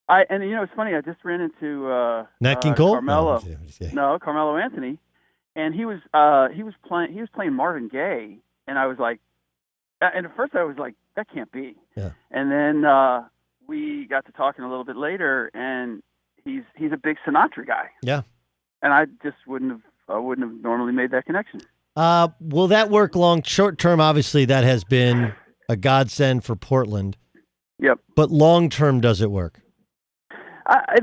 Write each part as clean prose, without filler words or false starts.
It's funny. I just ran into Nat King Cole? No, Carmelo. No, Carmelo Anthony, and he was playing Marvin Gaye, and I was like, and at first I was like, that can't be. yeah. And then we got to talking a little bit later, and he's a big Sinatra guy, Yeah. and I just wouldn't have normally made that connection. Will that work short term? Obviously, that has been a godsend for Portland. Yep. But long term, does it work? I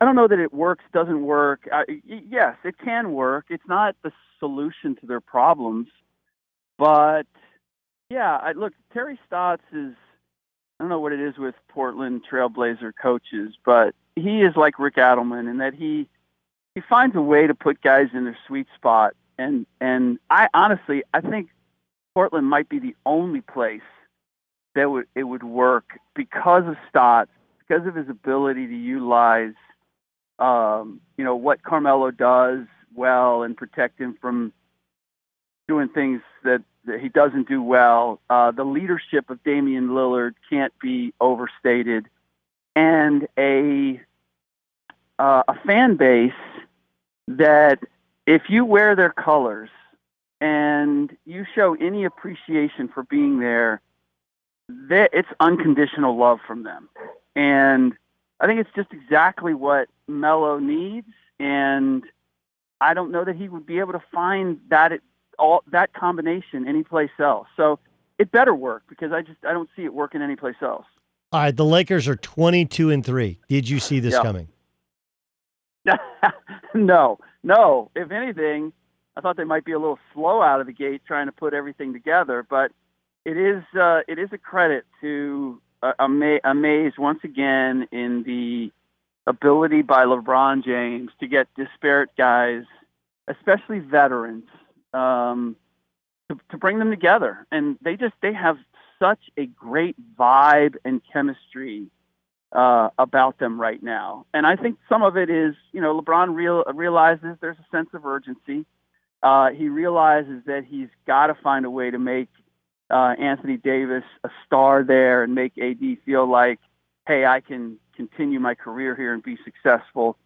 don't know that it works, doesn't work. Yes, it can work. It's not the solution to their problems, but yeah, look, Terry Stotts is. I don't know what it is with Portland Trailblazer coaches, but he is like Rick Adelman in that he finds a way to put guys in their sweet spot. And I honestly, I think Portland might be the only place that it would work because of Stotts, because of his ability to utilize, what Carmelo does well and protect him from doing things that he doesn't do well. The leadership of Damian Lillard can't be overstated, and a fan base that if you wear their colors and you show any appreciation for being there, it's unconditional love from them. And I think it's just exactly what Melo needs, and I don't know that he would be able to find that combination anyplace else. So it better work because I don't see it working anyplace else. All right, the Lakers are 22-3. Did you see this coming? No. If anything, I thought they might be a little slow out of the gate trying to put everything together, but it is a credit to amaze once again in the ability by LeBron James to get disparate guys, especially veterans, to bring them together. And they have such a great vibe and chemistry about them right now. And I think some of it is, LeBron realizes there's a sense of urgency. He realizes that he's got to find a way to make Anthony Davis a star there and make AD feel like, hey, I can continue my career here and be successful.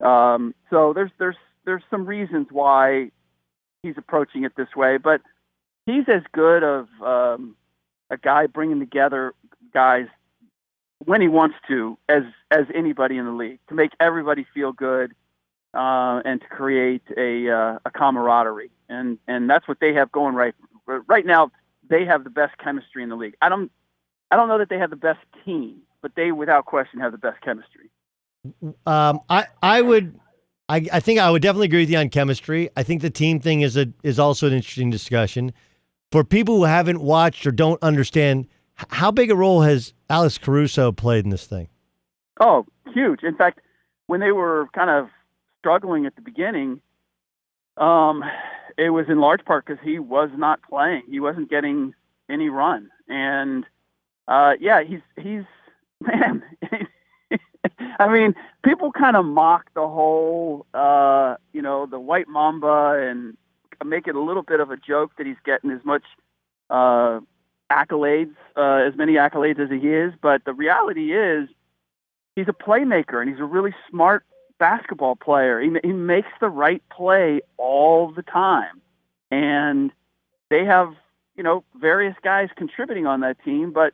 So there's some reasons why he's approaching it this way, but he's as good of a guy bringing together guys when he wants to as anybody in the league, to make everybody feel good and to create a camaraderie. And that's what they have going right now. They have the best chemistry in the league. I don't know that they have the best team, but they without question have the best chemistry. I think I would definitely agree with you on chemistry. I think the team thing is also an interesting discussion. For people who haven't watched or don't understand, how big a role has Alex Caruso played in this thing? Oh, huge. In fact, when they were kind of struggling at the beginning, it was in large part because he was not playing. He wasn't getting any run. And, he's man, I mean, people kind of mock the whole, the white mamba and make it a little bit of a joke that he's getting as much accolades, as many accolades as he is. But the reality is he's a playmaker and he's a really smart basketball player. He makes the right play all the time. And they have, various guys contributing on that team, but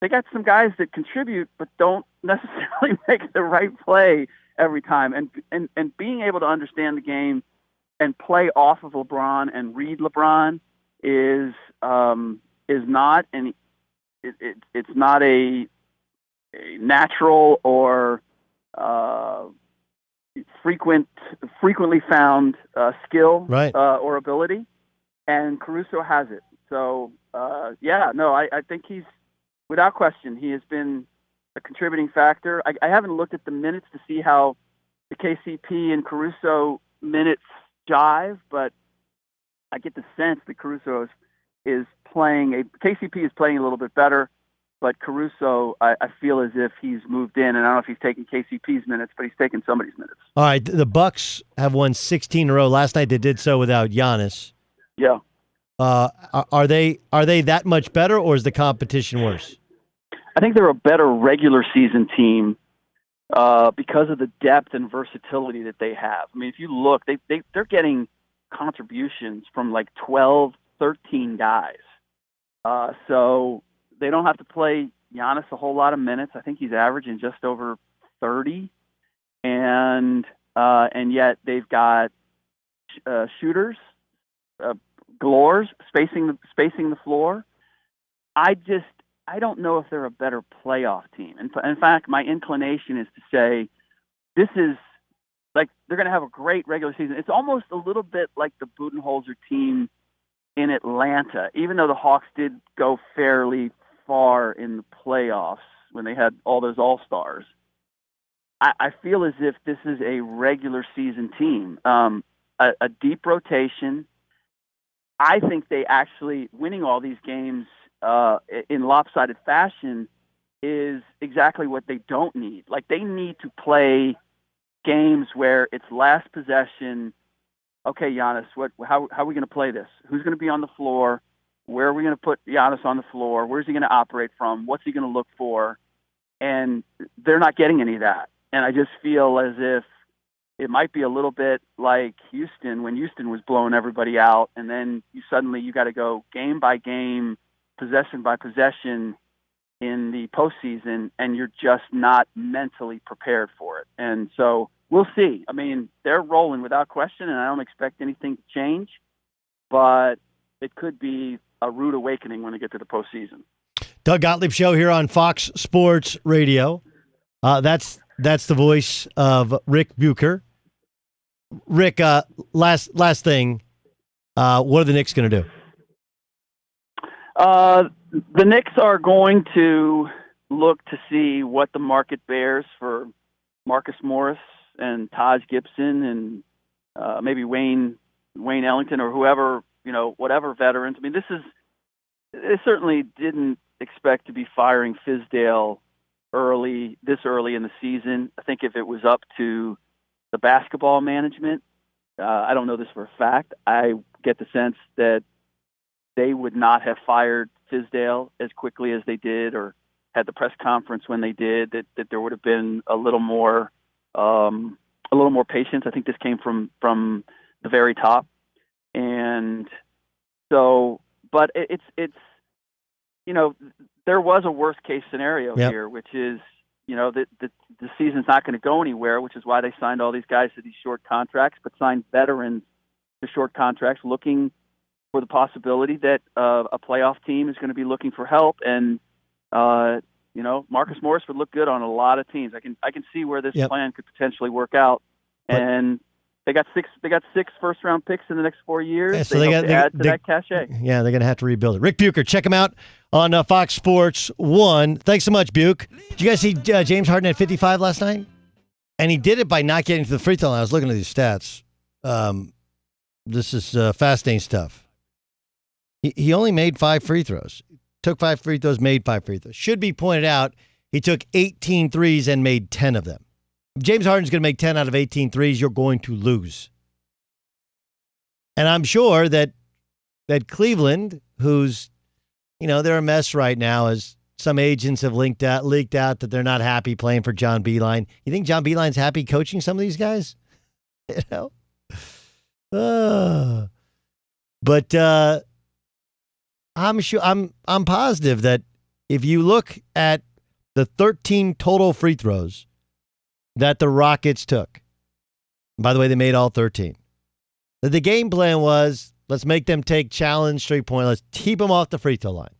they got some guys that contribute but don't necessarily make the right play every time. And being able to understand the game and play off of LeBron and read LeBron is not it's not a natural or frequently found skill, right, or ability, and Caruso has it. So I think he's, without question, he has been a contributing factor. I haven't looked at the minutes to see how the KCP and Caruso minutes jive, but I get the sense that Caruso is playing KCP is playing a little bit better, but Caruso, I feel as if he's moved in, and I don't know if he's taking KCP's minutes, but he's taking somebody's minutes. All right, the Bucks have won 16 in a row. Last night they did so without Giannis. Yeah. Are they that much better, or is the competition worse? I think they're a better regular season team because of the depth and versatility that they have. I mean, if you look, they're getting contributions from like 12, 13 guys. So they don't have to play Giannis a whole lot of minutes. I think he's averaging just over 30, and yet they've got shooters, galores, spacing the floor. I don't know if they're a better playoff team. In fact, my inclination is to say this is like they're going to have a great regular season. It's almost a little bit like the Budenholzer team in Atlanta, even though the Hawks did go fairly far in the playoffs when they had all those all-stars. I feel as if this is a regular season team, a deep rotation. I think they actually winning all these games in lopsided fashion is exactly what they don't need. Like they need to play games where it's last possession. Okay, Giannis, how are we going to play this? Who's going to be on the floor? Where are we going to put Giannis on the floor? Where's he going to operate from? What's he going to look for? And they're not getting any of that. And I just feel as if it might be a little bit like Houston when Houston was blowing everybody out, and then you got to go game by game, possession by possession in the postseason, and you're just not mentally prepared for it. And so we'll see. I mean, they're rolling without question, and I don't expect anything to change, but it could be a rude awakening when they get to the postseason. Doug Gottlieb Show here on Fox Sports Radio. That's the voice of Ric Bucher. Rick, last thing, what are the Knicks going to do? The Knicks are going to look to see what the market bears for Marcus Morris and Taj Gibson and maybe Wayne Ellington or whoever, whatever veterans. I mean, they certainly didn't expect to be firing Fizdale this early in the season. I think if it was up to the basketball management, I don't know this for a fact, I get the sense that they would not have fired Fizdale as quickly as they did or had the press conference when they did, that there would have been a little more patience. I think this came from the very top. And so, but it's there was a worst case scenario here, which is, that the season's not going to go anywhere, which is why they signed all these guys to these short contracts, but signed veterans to short contracts looking for the possibility that a playoff team is going to be looking for help. And, Marcus Morris would look good on a lot of teams. I can see where this plan could potentially work out. And they got six first round picks in the next 4 years. Yeah, so they got to add to that cachet. Yeah, they're going to have to rebuild it. Ric Bucher, check him out on Fox Sports 1. Thanks so much, Buke. Did you guys see James Harden at 55 last night? And he did it by not getting to the free throw line. I was looking at these stats. This is fascinating stuff. He only made 5 free throws. Took 5 free throws, made 5 free throws. Should be pointed out, he took 18 threes and made 10 of them. If James Harden's going to make 10 out of 18 threes, you're going to lose. And I'm sure that Cleveland, who's, they're a mess right now, as some agents have leaked out that they're not happy playing for John Beilein. You think John Beilein's happy coaching some of these guys? But I'm positive that if you look at the 13 total free throws that the Rockets took, by the way, they made all 13. The game plan was, let's make them take challenge three-point. Let's keep them off the free throw line.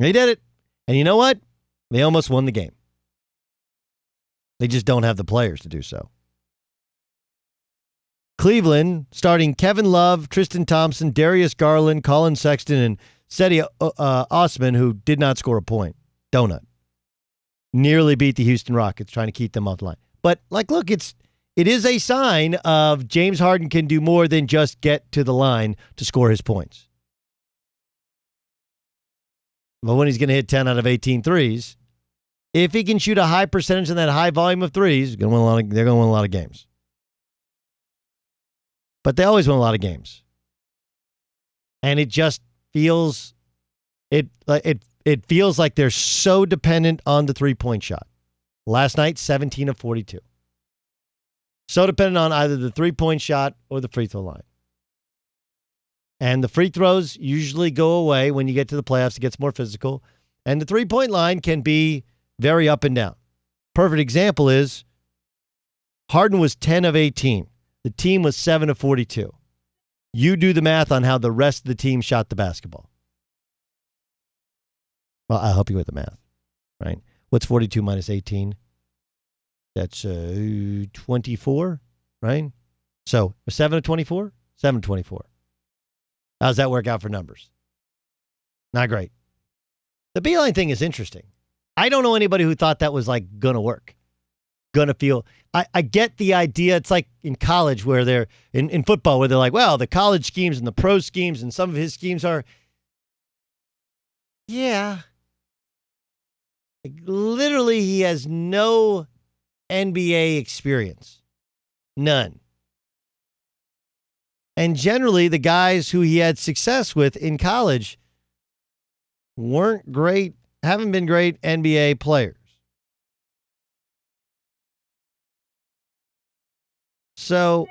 They did it. And you know what? They almost won the game. They just don't have the players to do so. Cleveland, starting Kevin Love, Tristan Thompson, Darius Garland, Colin Sexton, and Seti Osman, who did not score a point. Donut. Nearly beat the Houston Rockets, trying to keep them off the line. But, look, it is a sign of James Harden can do more than just get to the line to score his points. But when he's going to hit 10 out of 18 threes, if he can shoot a high percentage in that high volume of threes, they're going to win a lot of games. But they always win a lot of games. And it just feels it feels like they're so dependent on the three-point shot. Last night, 17 of 42. So dependent on either the three-point shot or the free throw line. And the free throws usually go away when you get to the playoffs. It gets more physical. And the three-point line can be very up and down. Perfect example is Harden was 10 of 18. The team was 7 of 42. You do the math on how the rest of the team shot the basketball. Well, I'll help you with the math, right? What's 42 minus 18? That's 24, right? So 7 of 24? 7 of 24. How's that work out for numbers? Not great. The Beeline thing is interesting. I don't know anybody who thought that was like going to work. Going to feel. I get the idea. It's like in college where they're in football where they're like, well, the college schemes and the pro schemes and some of his schemes are. Yeah. Like, literally, he has no NBA experience. None. And generally, the guys who he had success with in college weren't great, haven't been great NBA players. So,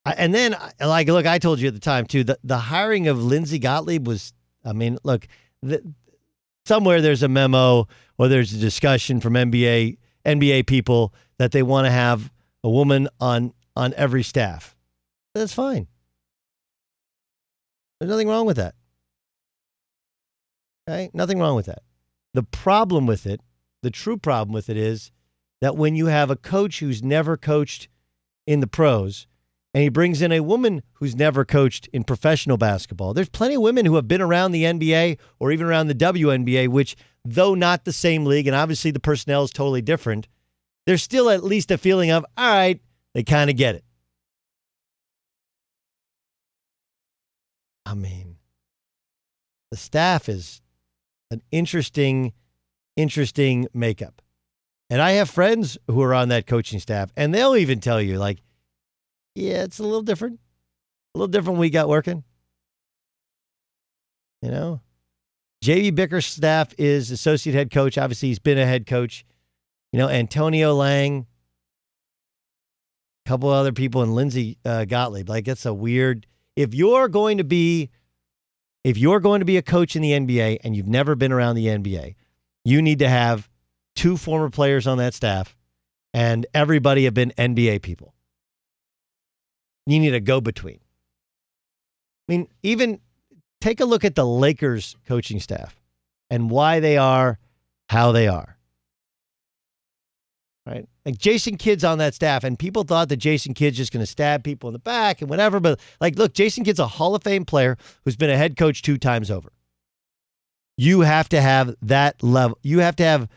and then, like, look, I told you at the time, too, the hiring of Lindsey Gottlieb was, I mean, look, somewhere there's a memo or there's a discussion from NBA people that they want to have a woman on every staff. That's fine. There's nothing wrong with that. Okay? Nothing wrong with that. The problem with it, the true problem with it is that when you have a coach who's never coached in the pros and he brings in a woman who's never coached in professional basketball, there's plenty of women who have been around the NBA or even around the WNBA, which, though not the same league, and obviously the personnel is totally different, there's still at least a feeling of, all right, they kind of get it. I mean, the staff is an interesting makeup. And I have friends who are on that coaching staff, and they'll even tell you, like, yeah, it's a little different. A little different we got working. You know? J.B. Bicker's staff is associate head coach. Obviously, he's been a head coach. You know, Antonio Lang, a couple other people, and Lindsey Gottlieb. Like, that's a weird. If you're going to be a coach in the NBA and you've never been around the NBA, you need to have 2 former players on that staff, and everybody have been NBA people. You need a go-between. I mean, even take a look at the Lakers coaching staff and why they are how they are. Right? Like Jason Kidd's on that staff, and people thought that Jason Kidd's just going to stab people in the back and whatever. But like, look, Jason Kidd's a Hall of Fame player who's been a head coach 2 times over. You have to have that level. You have to have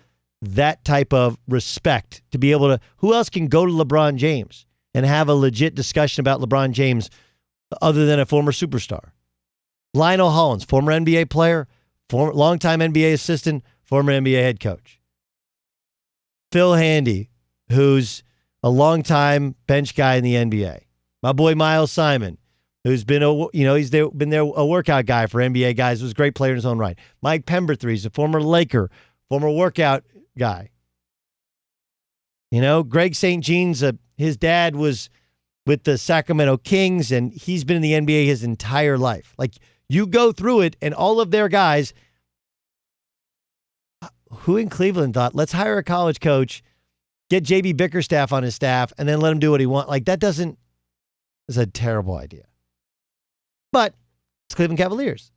that type of respect to be able to. Who else can go to LeBron James and have a legit discussion about LeBron James other than a former superstar? Lionel Hollins, former NBA player, longtime NBA assistant, former NBA head coach. Phil Handy, who's a longtime bench guy in the NBA. My boy Miles Simon, who's been a workout guy for NBA guys, was a great player in his own right. Mike Pemberthree, a former Laker, former workout guy. You know, Greg St. Jean's his dad was with the Sacramento Kings, and he's been in the NBA his entire life. Like, you go through it, and all of their guys. Who in Cleveland thought, let's hire a college coach, get J.B. Bickerstaff on his staff, and then let him do what he wants? Like, it's a terrible idea. But it's Cleveland Cavaliers.